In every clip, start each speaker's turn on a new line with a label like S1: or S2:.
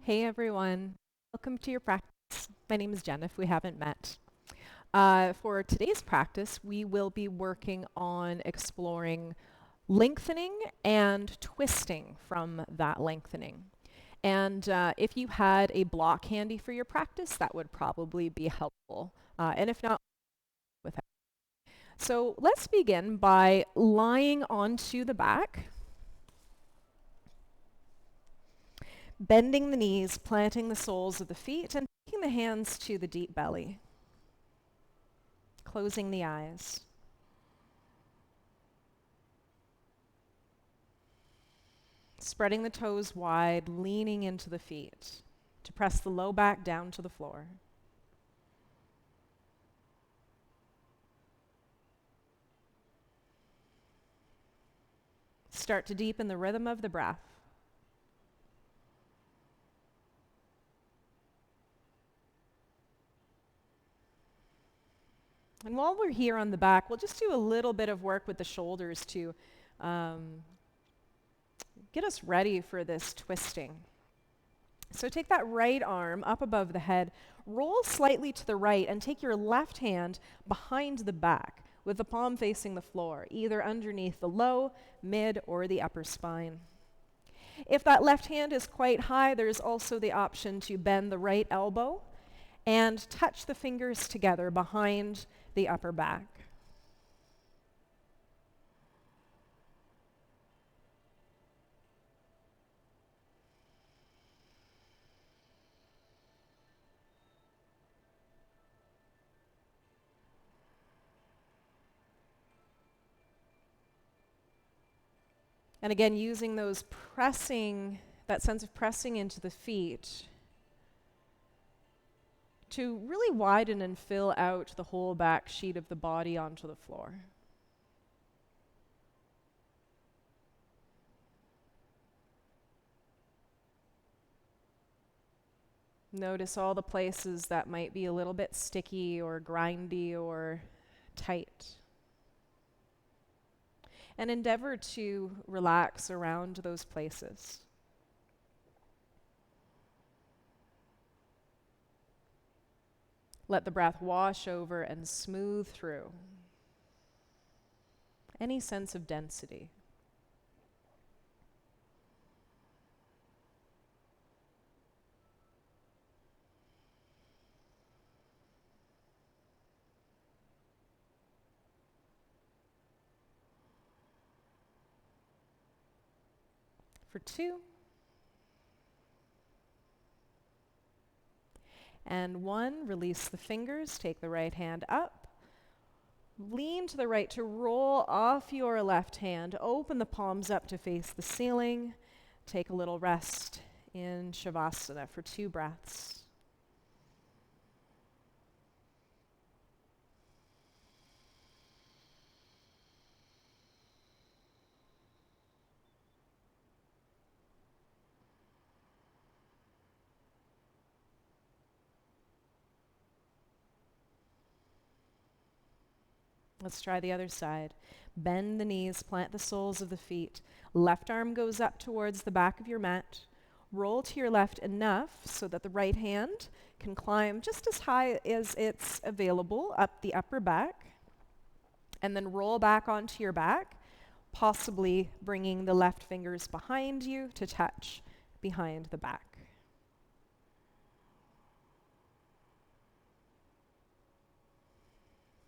S1: Hey everyone, welcome to your practice. My name is Jen if we haven't met. For today's practice, we will be working on exploring lengthening and twisting from that lengthening. And if you had a block handy for your practice, that would probably be helpful. And if not, with it. So let's begin by lying onto the back, bending the knees, planting the soles of the feet, and taking the hands to the deep belly. Closing the eyes. Spreading the toes wide, leaning into the feet to press the low back down to the floor. Start to deepen the rhythm of the breath. And while we're here on the back, we'll just do a little bit of work with the shoulders to get us ready for this twisting. So take that right arm up above the head, roll slightly to the right, and take your left hand behind the back with the palm facing the floor, either underneath the low, mid, or the upper spine. If that left hand is quite high, there's also the option to bend the right elbow and touch the fingers together behind the upper back. And again, using that sense of pressing into the feet to really widen and fill out the whole back sheet of the body onto the floor. Notice all the places that might be a little bit sticky or grindy or tight. And endeavor to relax around those places. Let the breath wash over and smooth through any sense of density. For 2. And 1, release the fingers, take the right hand up. Lean to the right to roll off your left hand. Open the palms up to face the ceiling. Take a little rest in Shavasana for 2 breaths. Let's try the other side. Bend the knees, plant the soles of the feet. Left arm goes up towards the back of your mat. Roll to your left enough so that the right hand can climb just as high as it's available up the upper back. And then roll back onto your back, possibly bringing the left fingers behind you to touch behind the back.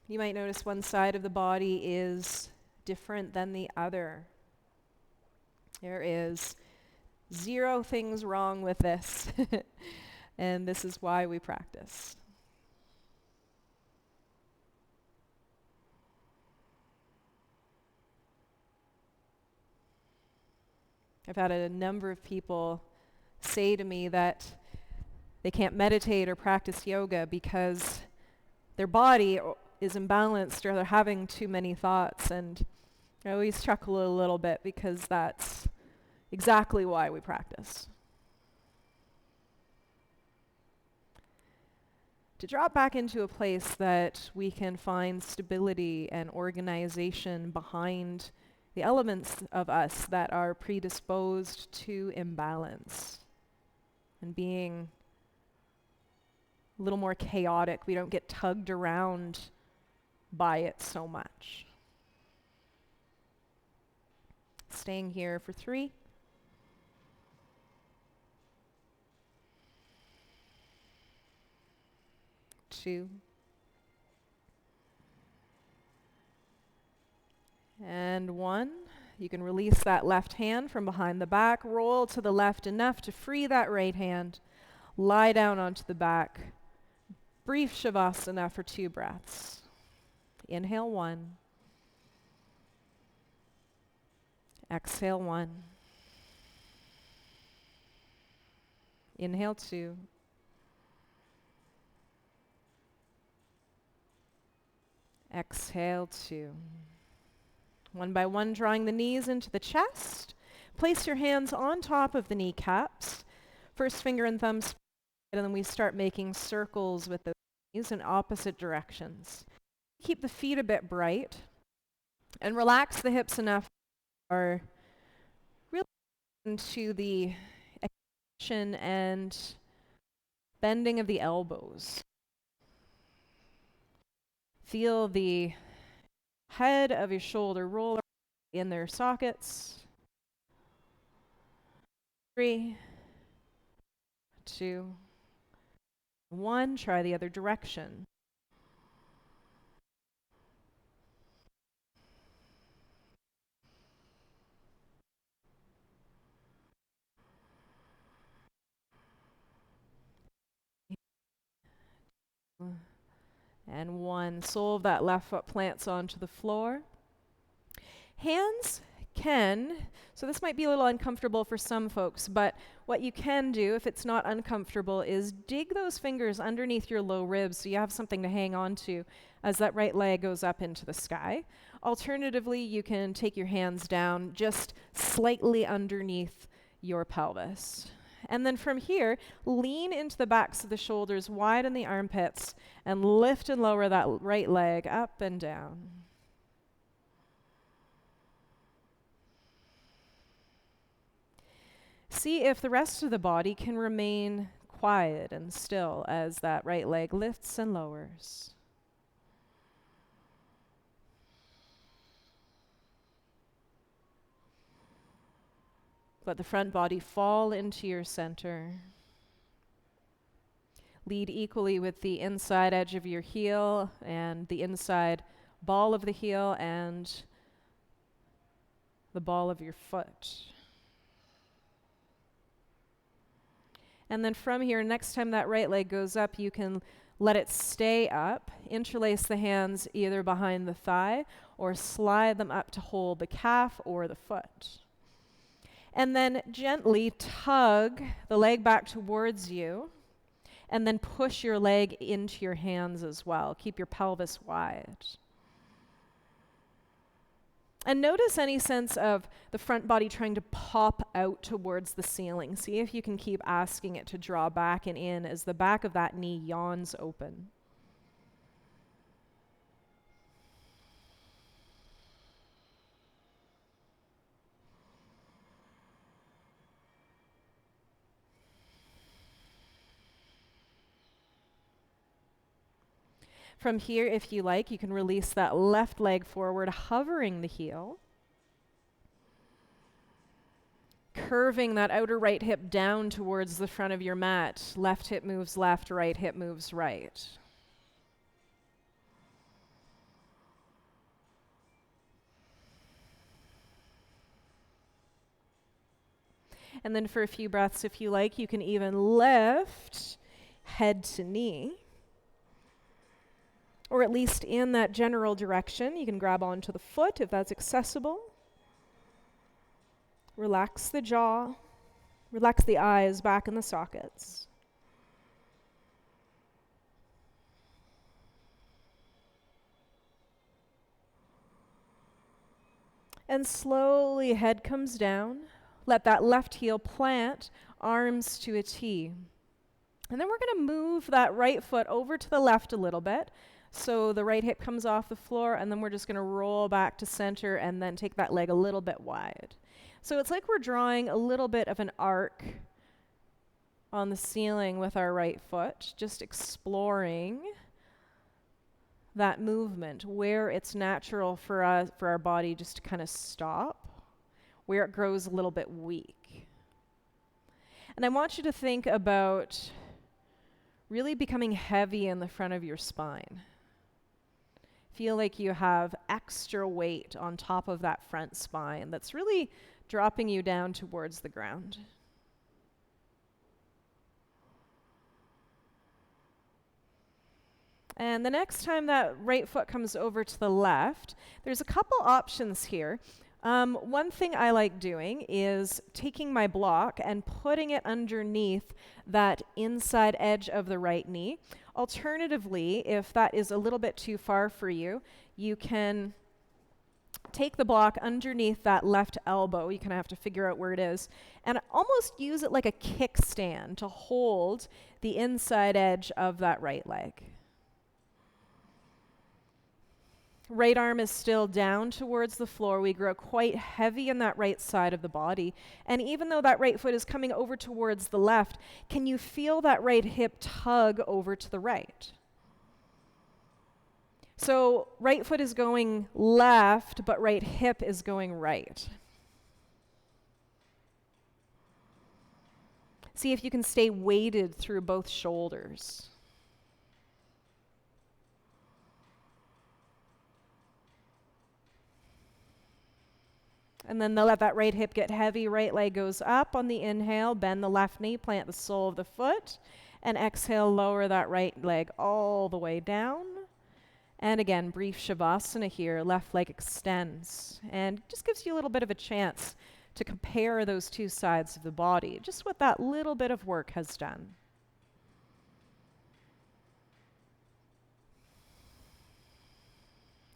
S1: You might notice one side of the body is different than the other. There is 0 things wrong with this, and this is why we practice. I've had a number of people say to me that they can't meditate or practice yoga because their body is imbalanced or they're having too many thoughts, and I always chuckle a little bit because that's exactly why we practice. To drop back into a place that we can find stability and organization behind the elements of us that are predisposed to imbalance and being a little more chaotic. We don't get tugged around by it so much. Staying here for 3. 2. And 1. You can release that left hand from behind the back, roll to the left enough to free that right hand, lie down onto the back. Brief Shavasana for 2 breaths. Inhale 1. Exhale 1. Inhale 2. Exhale 2. One by one, drawing the knees into the chest. Place your hands on top of the kneecaps. First finger and thumb, and then we start making circles with the knees in opposite directions. Keep the feet a bit bright and relax the hips enough or really into the extension and bending of the elbows. Feel the head of your shoulder roll in their sockets. 3, 2, 1. Try the other direction. And 1. Sole of that left foot plants onto the floor. Hands can, so this might be a little uncomfortable for some folks, but what you can do if it's not uncomfortable is dig those fingers underneath your low ribs so you have something to hang on to as that right leg goes up into the sky. Alternatively, you can take your hands down just slightly underneath your pelvis. And then from here, lean into the backs of the shoulders, widen the armpits, and lift and lower that right leg up and down. See if the rest of the body can remain quiet and still as that right leg lifts and lowers. Let the front body fall into your center. Lead equally with the inside edge of your heel and the inside ball of the heel and the ball of your foot. And then from here, next time that right leg goes up, you can let it stay up. Interlace the hands either behind the thigh or slide them up to hold the calf or the foot. And then gently tug the leg back towards you and then push your leg into your hands as well. Keep your pelvis wide. And notice any sense of the front body trying to pop out towards the ceiling. See if you can keep asking it to draw back and in as the back of that knee yawns open. From here, if you like, you can release that left leg forward, hovering the heel. Curving that outer right hip down towards the front of your mat. Left hip moves left, right hip moves right. And then for a few breaths, if you like, you can even lift head to knee. Or at least in that general direction. You can grab onto the foot if that's accessible. Relax the jaw. Relax the eyes back in the sockets. And slowly head comes down. Let that left heel plant, arms to a T. And then we're going to move that right foot over to the left a little bit. So the right hip comes off the floor, and then we're just going to roll back to center and then take that leg a little bit wide. So it's like we're drawing a little bit of an arc on the ceiling with our right foot, just exploring that movement, where it's natural for us, for our body just to kind of stop, where it grows a little bit weak. And I want you to think about really becoming heavy in the front of your spine. Feel like you have extra weight on top of that front spine that's really dropping you down towards the ground. And the next time that right foot comes over to the left, there's a couple options here. One thing I like doing is taking my block and putting it underneath that inside edge of the right knee. Alternatively, if that is a little bit too far for you, you can take the block underneath that left elbow. You kind of have to figure out where it is, and almost use it like a kickstand to hold the inside edge of that right leg. Right arm is still down towards the floor. We grow quite heavy in that right side of the body. And even though that right foot is coming over towards the left, can you feel that right hip tug over to the right? So right foot is going left, but right hip is going right. See if you can stay weighted through both shoulders. And then let that right hip get heavy. Right leg goes up on the inhale. Bend the left knee, plant the sole of the foot. And exhale, lower that right leg all the way down. And again, brief Shavasana here. Left leg extends. And just gives you a little bit of a chance to compare those two sides of the body. Just what that little bit of work has done.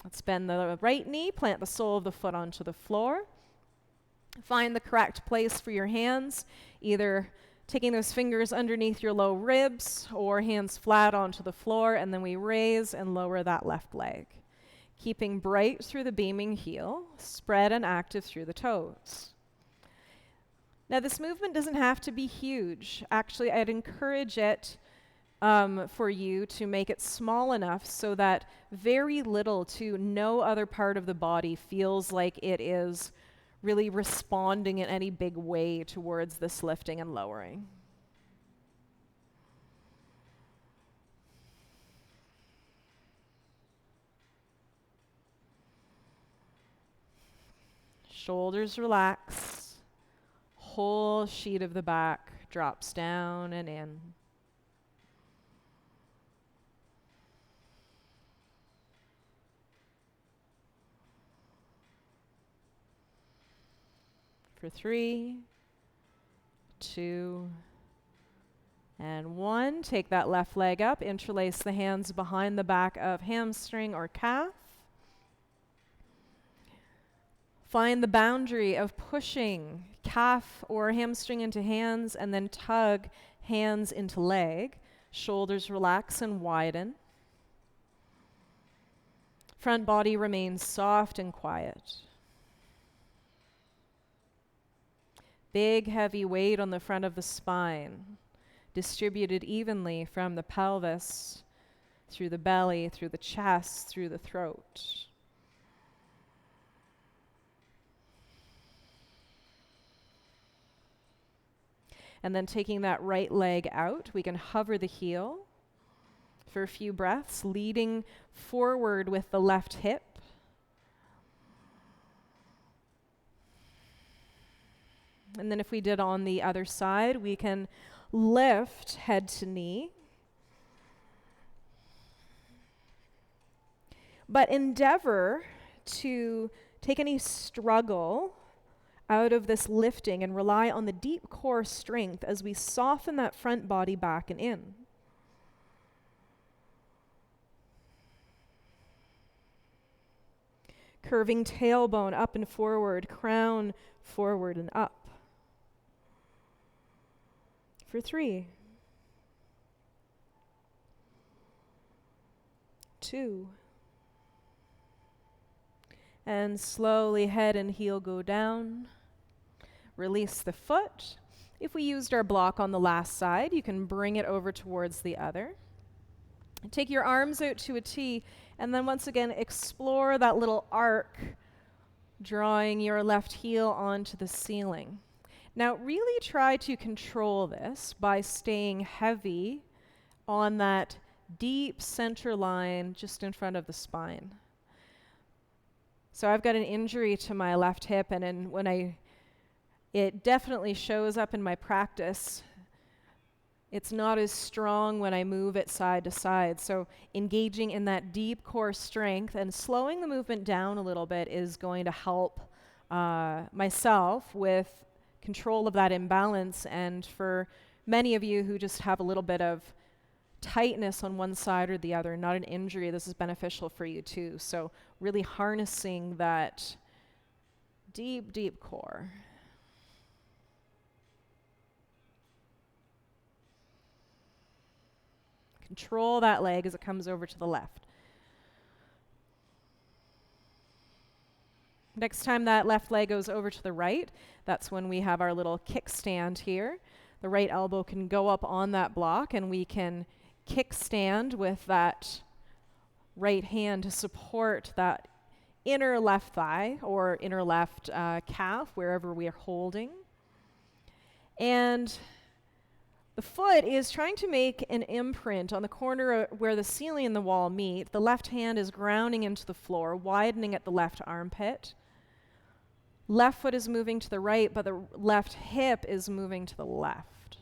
S1: Let's bend the right knee, plant the sole of the foot onto the floor. Find the correct place for your hands, either taking those fingers underneath your low ribs or hands flat onto the floor, and then we raise and lower that left leg. Keeping bright through the beaming heel, spread and active through the toes. Now this movement doesn't have to be huge. Actually, I'd encourage it for you to make it small enough so that very little to no other part of the body feels like it is really responding in any big way towards this lifting and lowering. Shoulders relax. Whole sheet of the back drops down and in. For 3, 2, and 1. Take that left leg up, interlace the hands behind the back of hamstring or calf. Find the boundary of pushing calf or hamstring into hands and then tug hands into leg. Shoulders relax and widen. Front body remains soft and quiet. Big, heavy weight on the front of the spine, distributed evenly from the pelvis, through the belly, through the chest, through the throat. And then taking that right leg out, we can hover the heel for a few breaths, leading forward with the left hip. And then if we did on the other side, we can lift head to knee. But endeavor to take any struggle out of this lifting and rely on the deep core strength as we soften that front body back and in. Curving tailbone up and forward, crown forward and up. For 3, 2, and slowly head and heel go down. Release the foot If we used our block on the last side, you can bring it over towards the other. Take your arms out to a T, and then once again explore that little arc, drawing your left heel onto the ceiling. Now really try to control this by staying heavy on that deep center line just in front of the spine. So I've got an injury to my left hip, and it definitely shows up in my practice. It's not as strong when I move it side to side. So engaging in that deep core strength and slowing the movement down a little bit is going to help myself with control of that imbalance. And for many of you who just have a little bit of tightness on one side or the other, not an injury, this is beneficial for you too. So really harnessing that deep, deep core. Control that leg as it comes over to the left. Next time that left leg goes over to the right, that's when we have our little kickstand here. The right elbow can go up on that block, and we can kickstand with that right hand to support that inner left thigh or inner left calf, wherever we are holding. And the foot is trying to make an imprint on the corner where the ceiling and the wall meet. The left hand is grounding into the floor, widening at the left armpit. Left foot is moving to the right, but the left hip is moving to the left.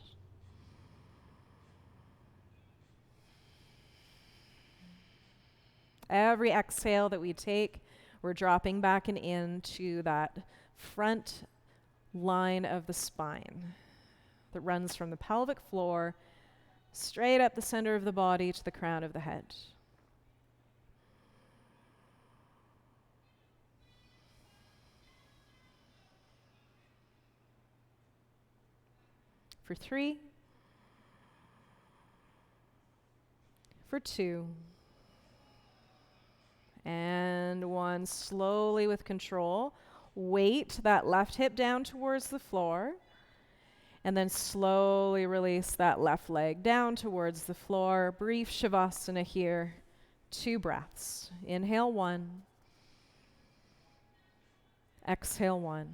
S1: Every exhale that we take, we're dropping back and into that front line of the spine that runs from the pelvic floor straight up the center of the body to the crown of the head. For 3, for 2, and 1. Slowly with control, weight that left hip down towards the floor, and then slowly release that left leg down towards the floor. Brief Shavasana here. 2 breaths. Inhale 1. Exhale 1.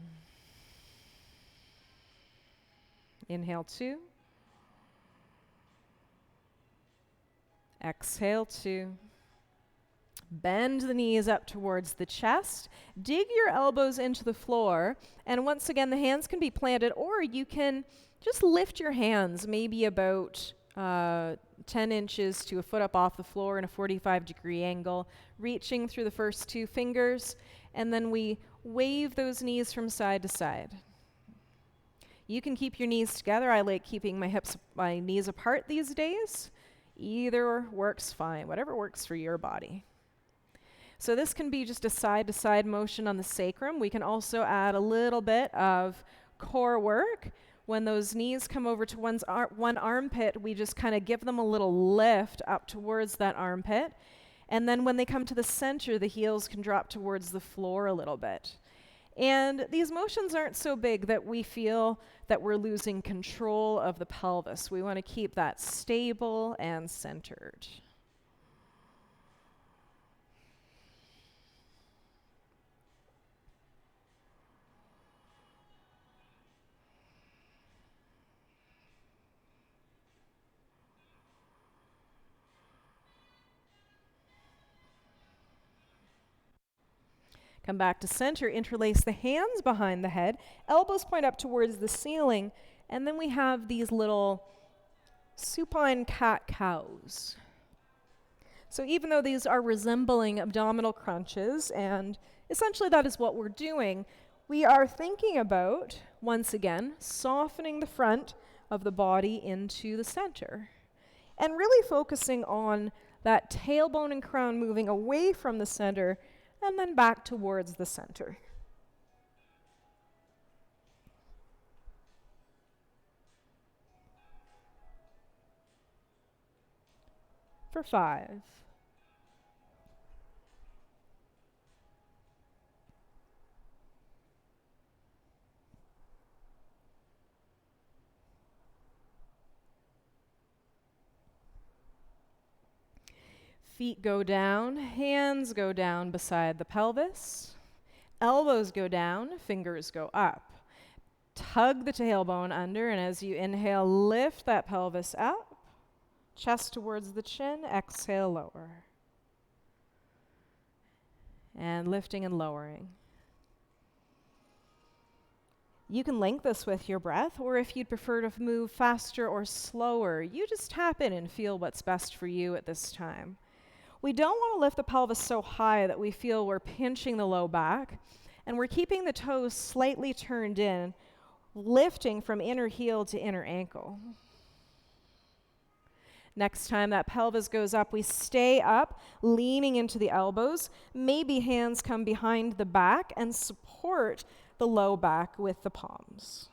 S1: Inhale 2. Exhale 2. Bend the knees up towards the chest. Dig your elbows into the floor. And once again, the hands can be planted, or you can just lift your hands maybe about 10 inches to a foot up off the floor in a 45-degree angle, reaching through the first 2 fingers. And then we wave those knees from side to side. You can keep your knees together. I like keeping my knees apart these days. Either works fine, whatever works for your body. So this can be just a side-to-side motion on the sacrum. We can also add a little bit of core work. When those knees come over to one armpit, we just kind of give them a little lift up towards that armpit. And then when they come to the center, the heels can drop towards the floor a little bit. And these motions aren't so big that we feel that we're losing control of the pelvis. We want to keep that stable and centered. Come back to center, interlace the hands behind the head, elbows point up towards the ceiling, and then we have these little supine cat-cows. So even though these are resembling abdominal crunches, and essentially that is what we're doing, we are thinking about, once again, softening the front of the body into the center, and really focusing on that tailbone and crown moving away from the center and then back towards the center. For 5. Feet go down, hands go down beside the pelvis. Elbows go down, fingers go up. Tug the tailbone under, and as you inhale, lift that pelvis up. Chest towards the chin, exhale, lower. And lifting and lowering. You can link this with your breath, or if you'd prefer to move faster or slower, you just tap in and feel what's best for you at this time. We don't want to lift the pelvis so high that we feel we're pinching the low back, and we're keeping the toes slightly turned in, lifting from inner heel to inner ankle. Next time that pelvis goes up, we stay up, leaning into the elbows. Maybe hands come behind the back and support the low back with the palms.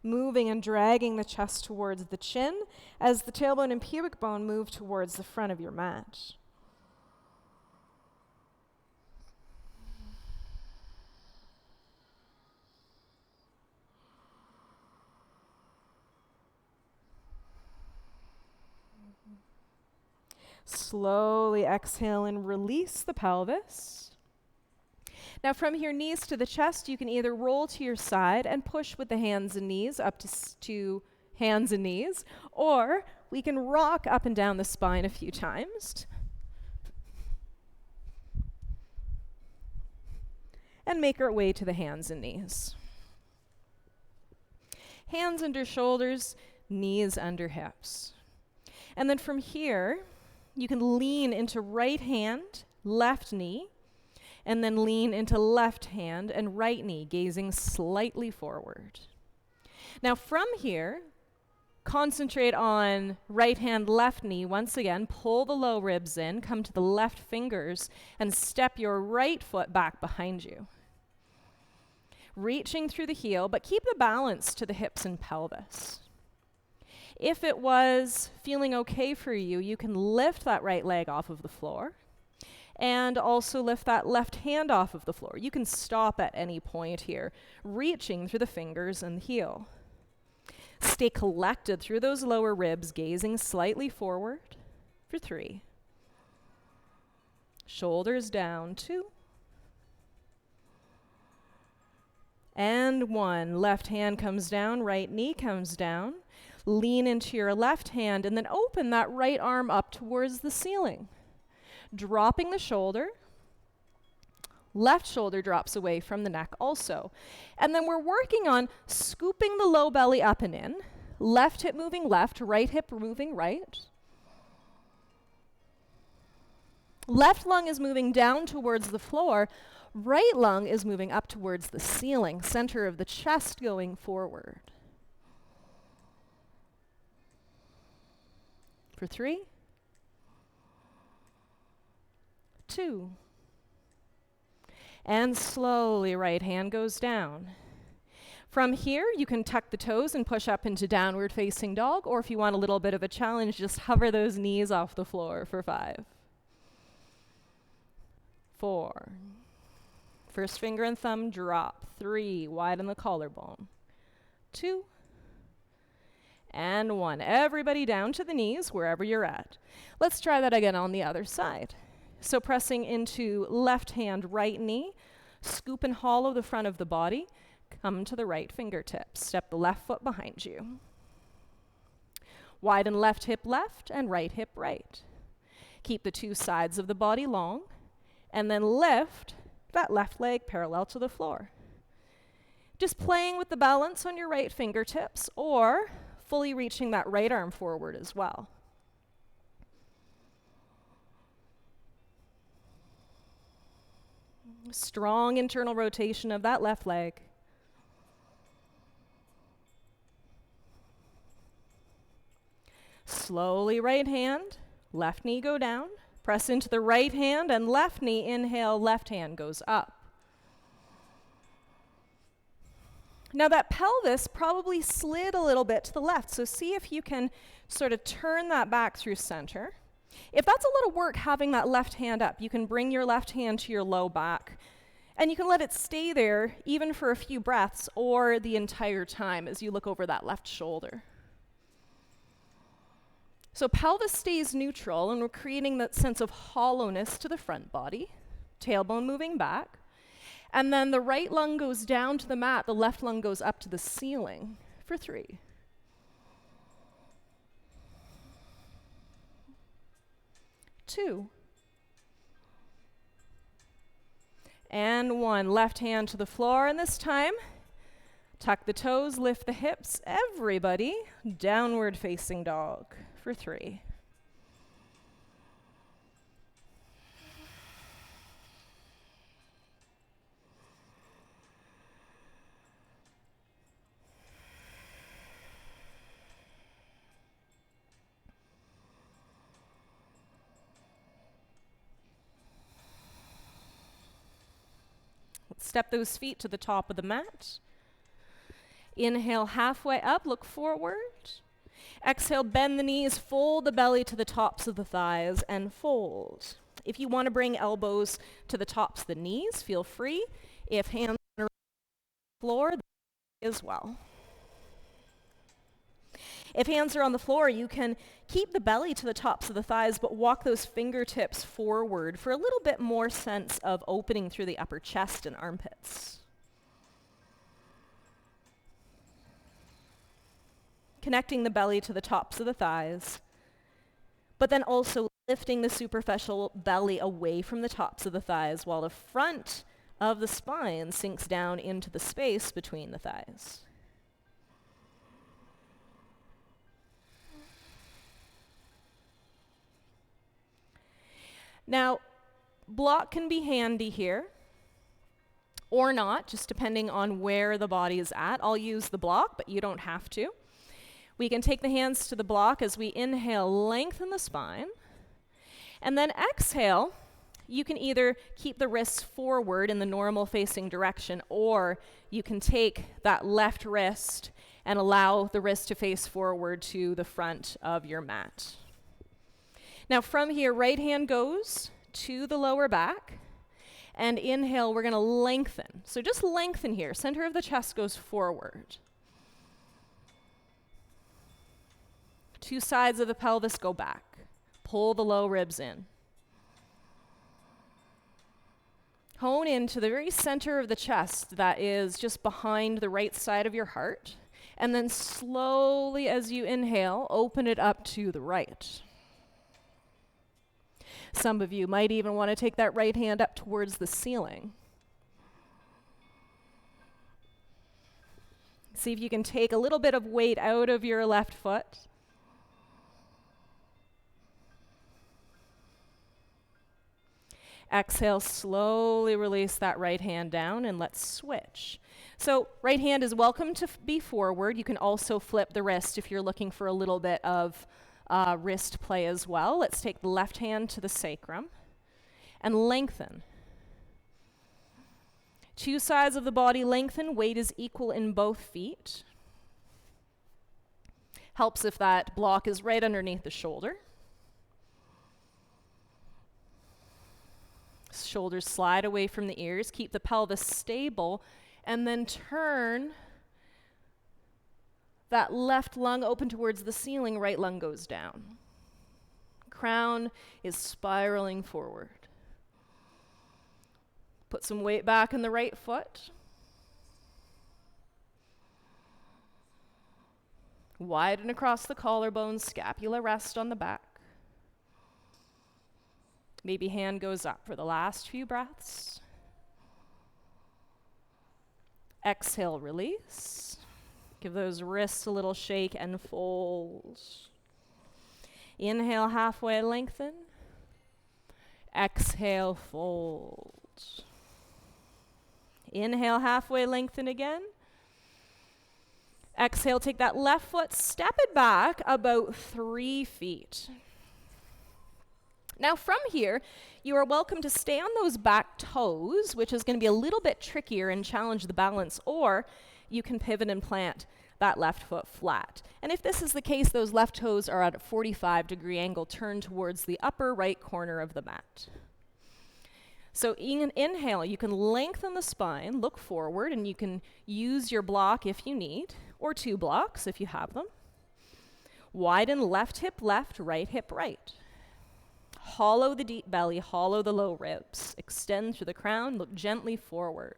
S1: Moving and dragging the chest towards the chin as the tailbone and pubic bone move towards the front of your mat. Slowly exhale and release the pelvis. Now from here, knees to the chest, you can either roll to your side and push with the hands and knees up to hands and knees, or we can rock up and down the spine a few times. And make our way to the hands and knees. Hands under shoulders, knees under hips. And then from here, you can lean into right hand, left knee, and then lean into left hand and right knee, gazing slightly forward. Now from here, concentrate on right hand, left knee. Once again, pull the low ribs in, come to the left fingers, and step your right foot back behind you. Reaching through the heel, but keep the balance to the hips and pelvis. If it was feeling okay for you, you can lift that right leg off of the floor and also lift that left hand off of the floor. You can stop at any point here, reaching through the fingers and the heel. Stay collected through those lower ribs, gazing slightly forward for 3. Shoulders down, 2. And 1. Left hand comes down, right knee comes down. Lean into your left hand and then open that right arm up towards the ceiling. Dropping the shoulder. Left shoulder drops away from the neck also. And then we're working on scooping the low belly up and in. Left hip moving left, right hip moving right. Left lung is moving down towards the floor. Right lung is moving up towards the ceiling, center of the chest going forward. For 3, 2, and slowly right hand goes down. From here, you can tuck the toes and push up into downward facing dog, or if you want a little bit of a challenge, just hover those knees off the floor for 5, 4, first finger and thumb drop, 3, widen the collarbone, 2, and 1. Everybody down to the knees, wherever you're at. Let's try that again on the other side. So pressing into left hand, right knee, scoop and hollow the front of the body, come to the right fingertips. Step the left foot behind you. Widen left hip left and right hip right. Keep the 2 sides of the body long, and then lift that left leg parallel to the floor. Just playing with the balance on your right fingertips, or fully reaching that right arm forward as well. Strong internal rotation of that left leg. Slowly right hand, left knee go down. Press into the right hand and left knee, inhale, left hand goes up. Now that pelvis probably slid a little bit to the left, so see if you can sort of turn that back through center. If that's a lot of work having that left hand up, you can bring your left hand to your low back, and you can let it stay there even for a few breaths or the entire time as you look over that left shoulder.
S2: So pelvis stays neutral, and we're creating that sense of hollowness to the front body, tailbone moving back. And then the right lung goes down to the mat, the left lung goes up to the ceiling for 3. 2. And 1. Left hand to the floor, and this time, tuck the toes, lift the hips. Everybody, downward facing dog for 3. Step those feet to the top of the mat. Inhale halfway up, look forward. Exhale, bend the knees, fold the belly to the tops of the thighs, and fold. If you want to bring elbows to the tops of the knees, feel free. If hands are on the floor, as well. If hands are on the floor, you can keep the belly to the tops of the thighs, but walk those fingertips forward for a little bit more sense of opening through the upper chest and armpits. Connecting the belly to the tops of the thighs, but then also lifting the superficial belly away from the tops of the thighs while the front of the spine sinks down into the space between the thighs. Now, block can be handy here, or not, just depending on where the body is at. I'll use the block, but you don't have to. We can take the hands to the block as we inhale, lengthen the spine, and then exhale. You can either keep the wrists forward in the normal facing direction, or you can take that left wrist and allow the wrist to face forward to the front of your mat. Now from here, right hand goes to the lower back, and inhale, we're going to lengthen. So just lengthen here. Center of the chest goes forward. 2 sides of the pelvis go back. Pull the low ribs in. Hone into the very center of the chest that is just behind the right side of your heart. And then slowly, as you inhale, open it up to the right. Some of you might even want to take that right hand up towards the ceiling. See if you can take a little bit of weight out of your left foot. Exhale, slowly release that right hand down, and let's switch. So right hand is welcome to be forward. You can also flip the wrist if you're looking for a little bit of wrist play as well. Let's take the left hand to the sacrum and lengthen. 2 sides of the body lengthen. Weight is equal in both feet. Helps if that block is right underneath the shoulder. Shoulders slide away from the ears. Keep the pelvis stable, and then turn that left lung open towards the ceiling, right lung goes down. Crown is spiraling forward. Put some weight back in the right foot. Widen across the collarbone, scapula rest on the back. Maybe hand goes up for the last few breaths. Exhale, release. Give those wrists a little shake and fold. Inhale, halfway lengthen. Exhale, fold. Inhale, halfway lengthen again. Exhale, take that left foot, step it back about 3 feet. Now from here, you are welcome to stay on those back toes, which is going to be a little bit trickier and challenge the balance, or you can pivot and plant that left foot flat. And if this is the case, those left toes are at a 45-degree angle, turned towards the upper right corner of the mat. So inhale, you can lengthen the spine, look forward, and you can use your block if you need, or 2 blocks if you have them. Widen left hip left, right hip right. Hollow the deep belly, hollow the low ribs. Extend through the crown, look gently forward.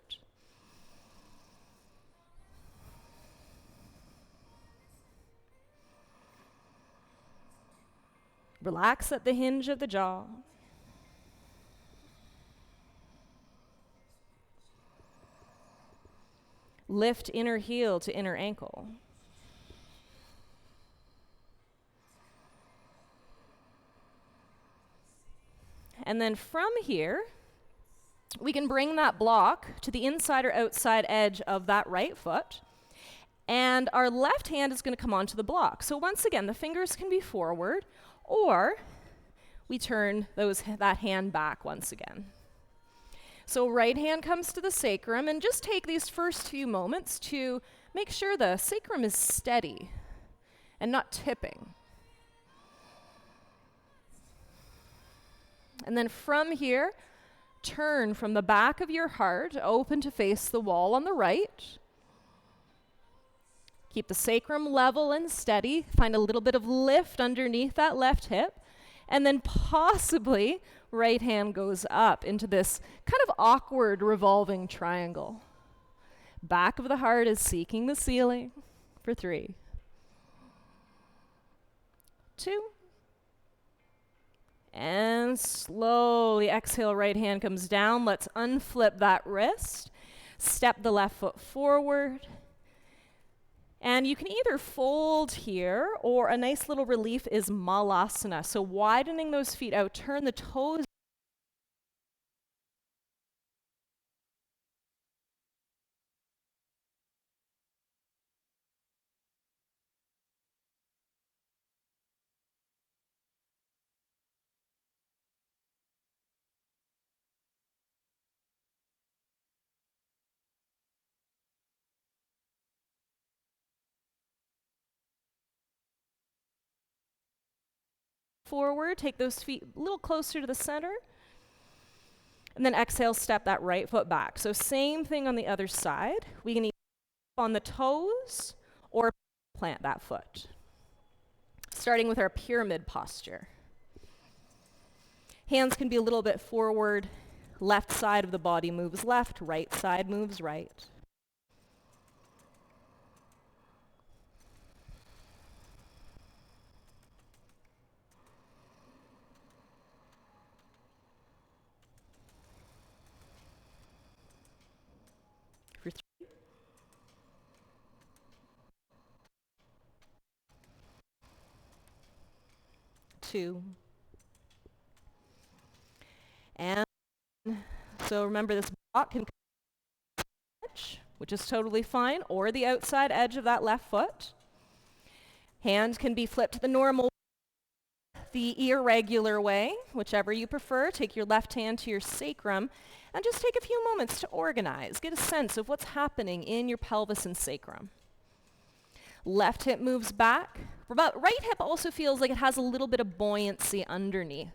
S2: Relax at the hinge of the jaw. Lift inner heel to inner ankle. And then from here, we can bring that block to the inside or outside edge of that right foot. And our left hand is going to come onto the block. So once again, the fingers can be forward, or we turn that hand back once again. So right hand comes to the sacrum, and just take these first few moments to make sure the sacrum is steady and not tipping. And then from here, turn from the back of your heart, open to face the wall on the right. Keep the sacrum level and steady. Find a little bit of lift underneath that left hip. And then possibly right hand goes up into this kind of awkward revolving triangle. Back of the heart is seeking the ceiling for 3, 2, and slowly exhale, right hand comes down. Let's unflip that wrist. Step the left foot forward. And you can either fold here, or a nice little relief is malasana. So widening those feet out, turn the toes forward. Take those feet a little closer to the center. And then exhale, step that right foot back. So same thing on the other side. We can either on the toes or plant that foot. Starting with our pyramid posture. Hands can be a little bit forward. Left side of the body moves left, right side moves right. For 3, 2, and so remember this block can come edge, which is totally fine, or the outside edge of that left foot. Hand can be flipped the normal, the irregular way, whichever you prefer. Take your left hand to your sacrum and just take a few moments to organize. Get a sense of what's happening in your pelvis and sacrum. Left hip moves back. Right hip also feels like it has a little bit of buoyancy underneath.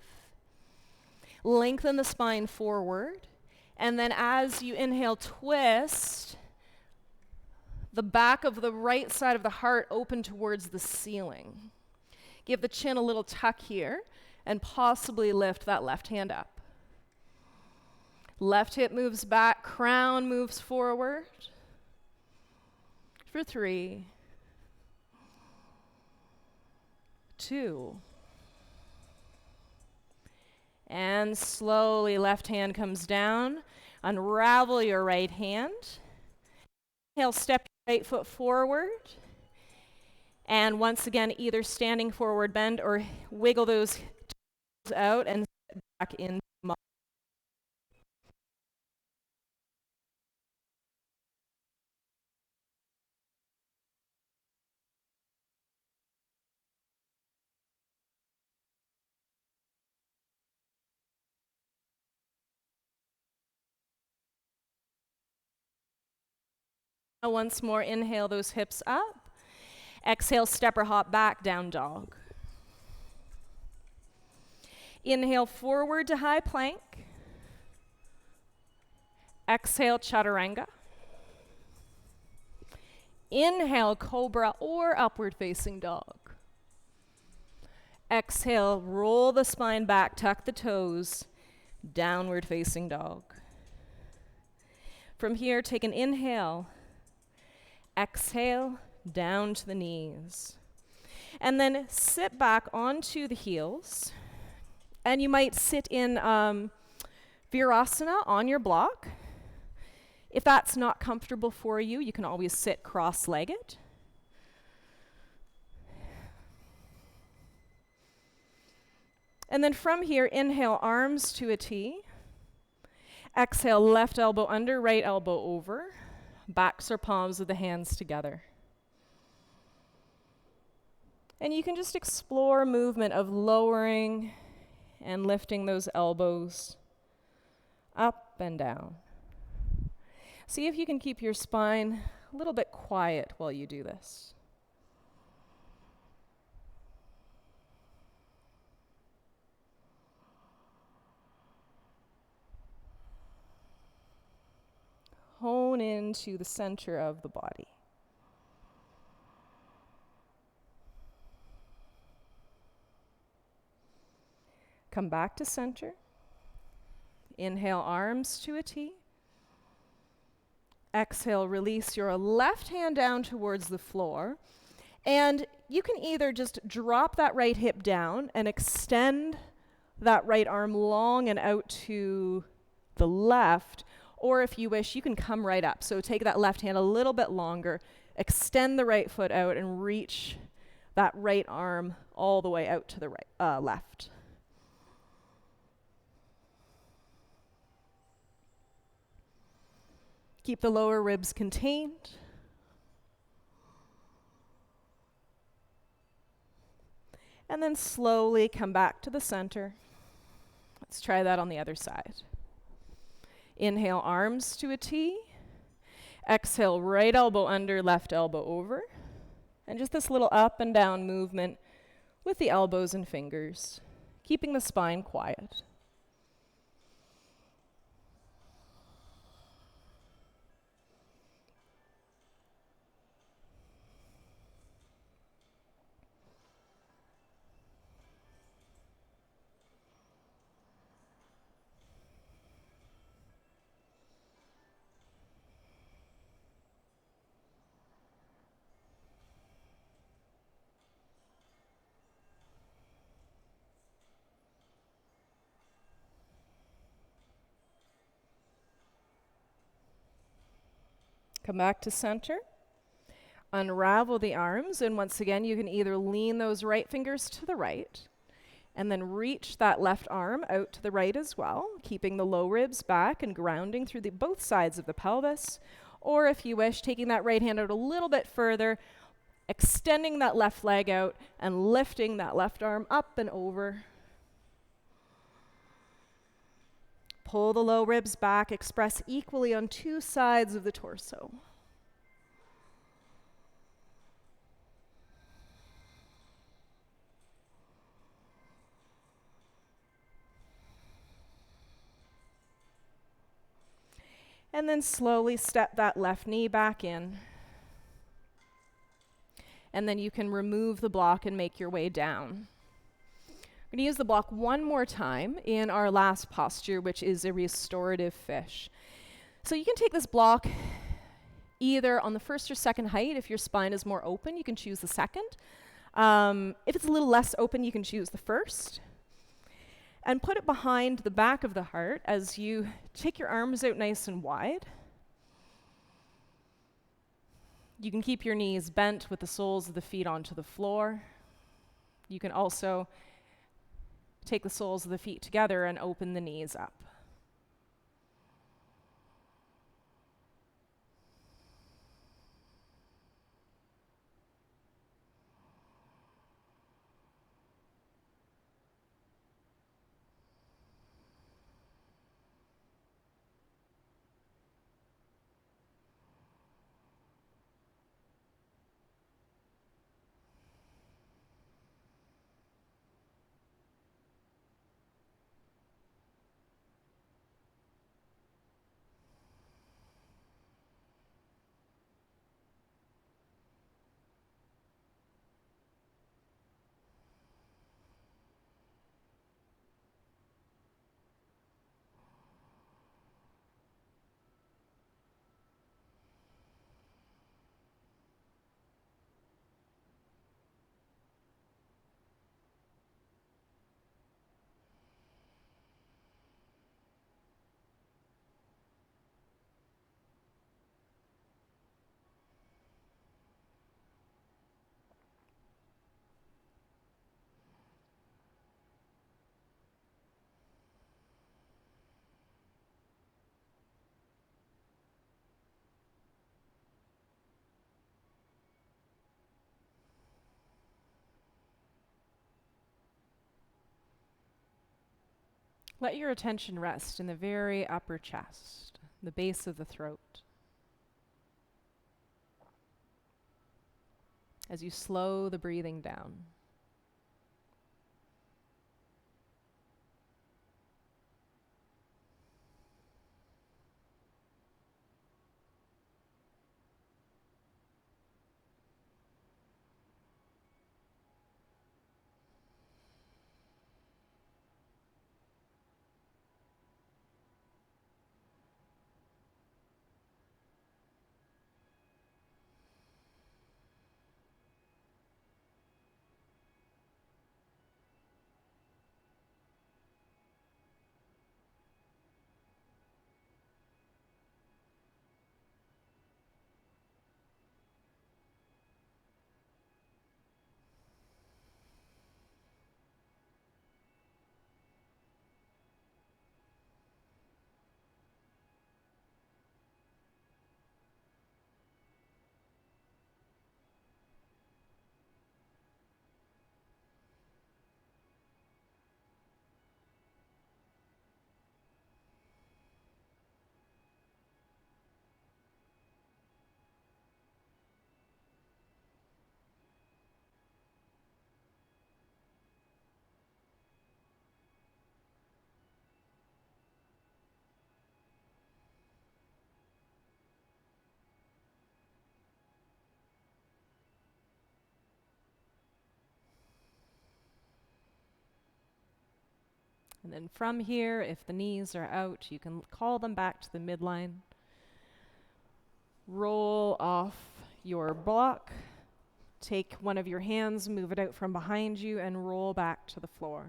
S2: Lengthen the spine forward. And then as you inhale, twist the back of the right side of the heart open towards the ceiling. Give the chin a little tuck here and possibly lift that left hand up. Left hip moves back, crown moves forward. For 3, 2, and slowly left hand comes down. Unravel your right hand. Inhale, step your right foot forward. And once again, either standing forward bend or wiggle those toes out and sit back in. Once more, inhale those hips up. Exhale, step or hop back, down dog. Inhale, forward to high plank. Exhale, chaturanga. Inhale, cobra or upward facing dog. Exhale, roll the spine back, tuck the toes, downward facing dog. From here, take an inhale, exhale, down to the knees. And then sit back onto the heels. And you might sit in Virasana on your block. If that's not comfortable for you, you can always sit cross-legged. And then from here, inhale, arms to a T. Exhale, left elbow under, right elbow over. Backs or palms of the hands together. And you can just explore movement of lowering and lifting those elbows up and down. See if you can keep your spine a little bit quiet while you do this. Hone into the center of the body. Come back to center. Inhale, arms to a T. Exhale, release your left hand down towards the floor. And you can either just drop that right hip down and extend that right arm long and out to the left, or if you wish, you can come right up. So take that left hand a little bit longer, extend the right foot out, and reach that right arm all the way out to the right, left. Keep the lower ribs contained. And then slowly come back to the center. Let's try that on the other side. Inhale, arms to a T. Exhale, right elbow under, left elbow over. And just this little up and down movement with the elbows and fingers, keeping the spine quiet. Come back to center. Unravel the arms, and once again, you can either lean those right fingers to the right, and then reach that left arm out to the right as well, keeping the low ribs back and grounding through both sides of the pelvis. Or if you wish, taking that right hand out a little bit further, extending that left leg out and lifting that left arm up and over. Pull the low ribs back, express equally on two sides of the torso. And then slowly step that left knee back in. And then you can remove the block and make your way down. We're going to use the block one more time in our last posture, which is a restorative fish. So you can take this block either on the first or second height. If your spine is more open, you can choose the second. If it's a little less open, you can choose the first. And put it behind the back of the heart as you take your arms out nice and wide. You can keep your knees bent with the soles of the feet onto the floor. You can also take the soles of the feet together and open the knees up. Let your attention rest in the very upper chest, the base of the throat. As you slow the breathing down. And then from here, if the knees are out, you can call them back to the midline. Roll off your block. Take one of your hands, move it out from behind you, and roll back to the floor.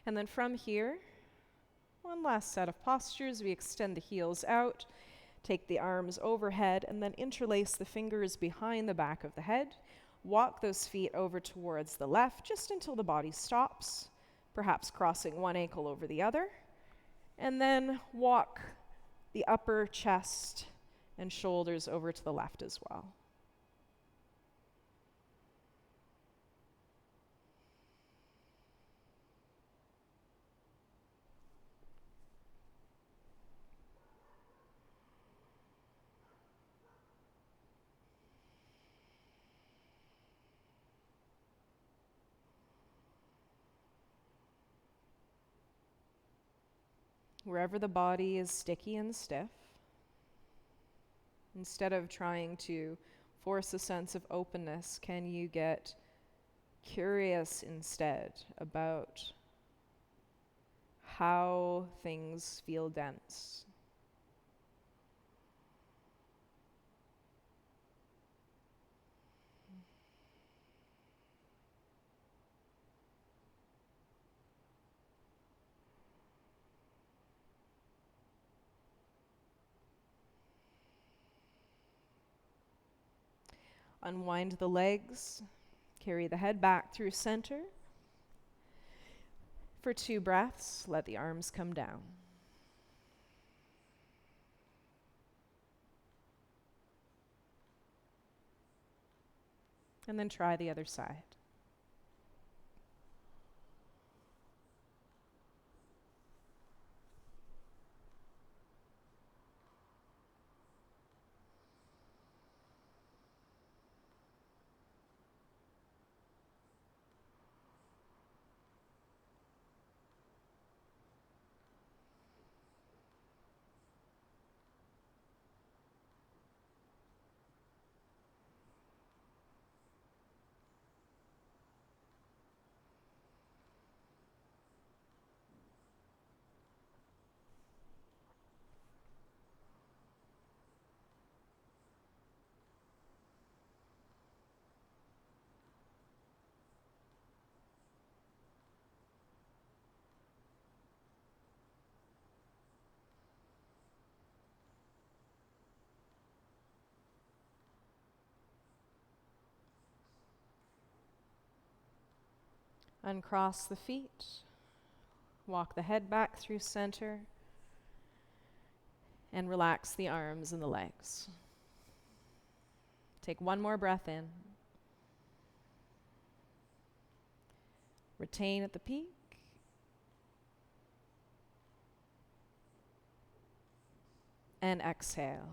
S2: And then from here, one last set of postures. We extend the heels out, take the arms overhead, and then interlace the fingers behind the back of the head. Walk those feet over towards the left just until the body stops, perhaps crossing one ankle over the other. And then walk the upper chest and shoulders over to the left as well. Wherever the body is sticky and stiff, instead of trying to force a sense of openness, can you get curious instead about how things feel dense? Unwind the legs, carry the head back through center. For 2 breaths, let the arms come down. And then try the other side. Uncross the feet. Walk the head back through center. And relax the arms and the legs. Take one more breath in. Retain at the peak. And exhale.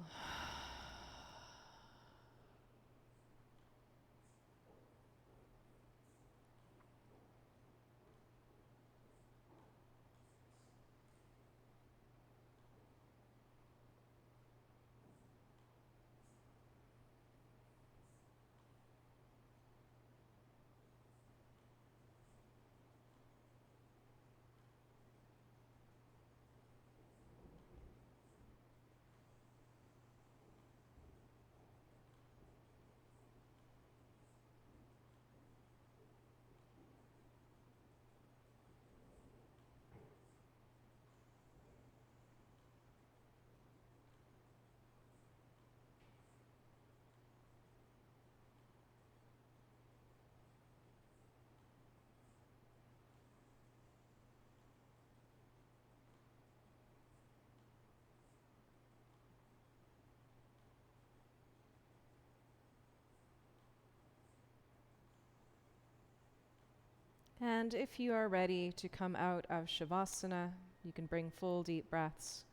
S2: And if you are ready to come out of Shavasana, you can bring full deep breaths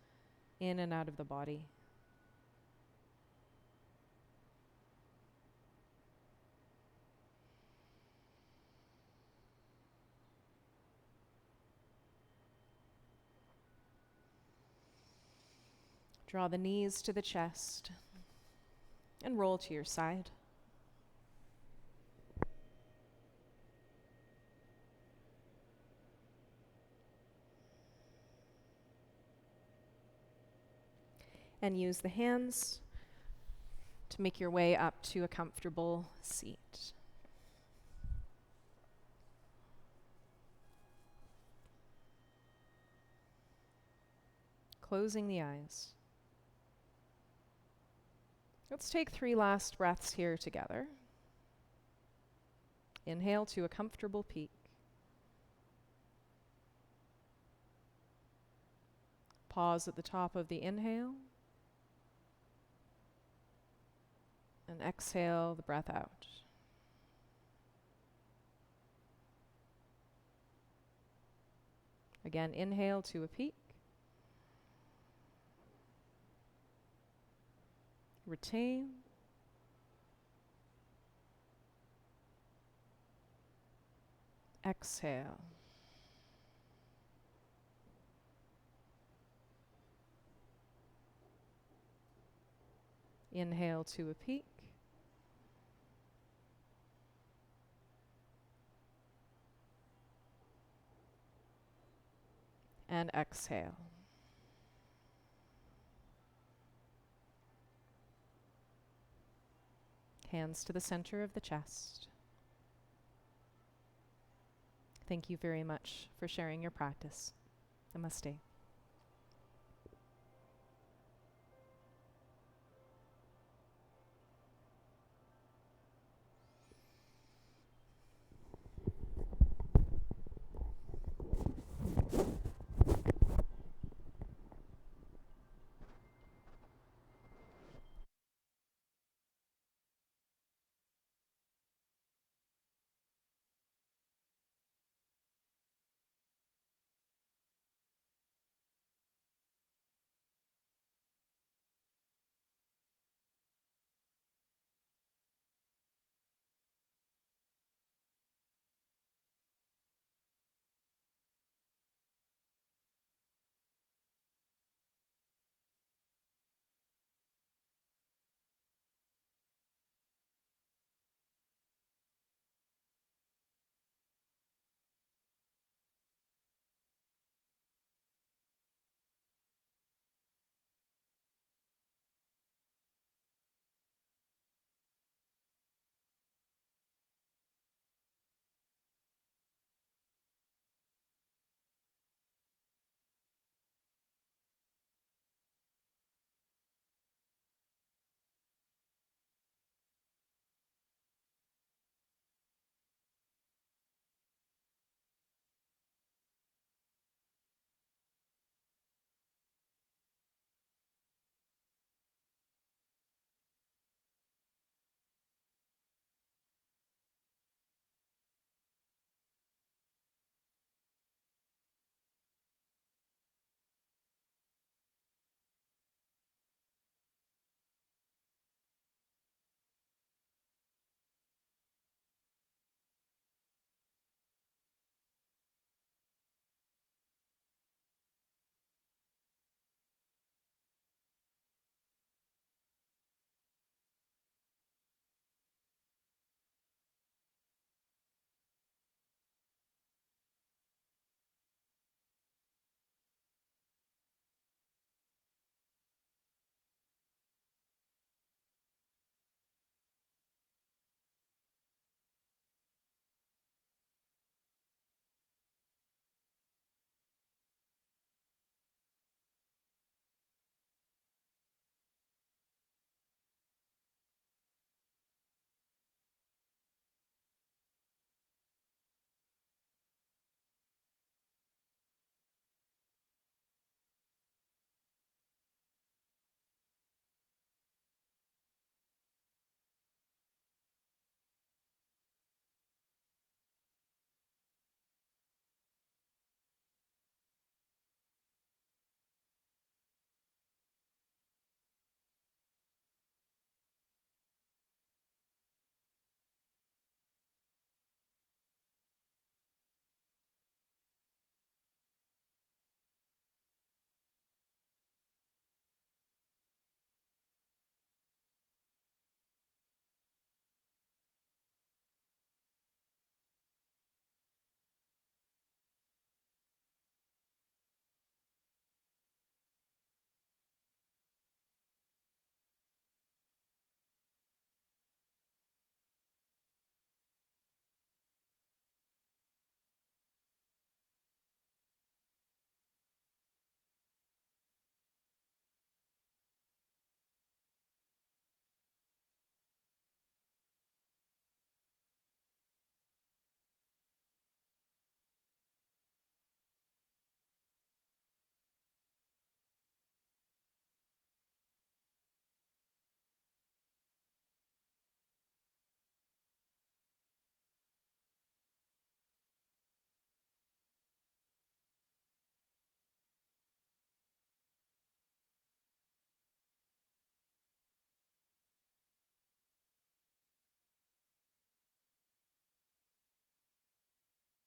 S2: in and out of the body. Draw the knees to the chest and roll to your side. And use the hands to make your way up to a comfortable seat. Closing the eyes. Let's take 3 last breaths here together. Inhale to a comfortable peak. Pause at the top of the inhale. And exhale the breath out. Again, inhale to a peak. Retain. Exhale. Inhale to a peak. And exhale. Hands to the center of the chest. Thank you very much for sharing your practice. Namaste.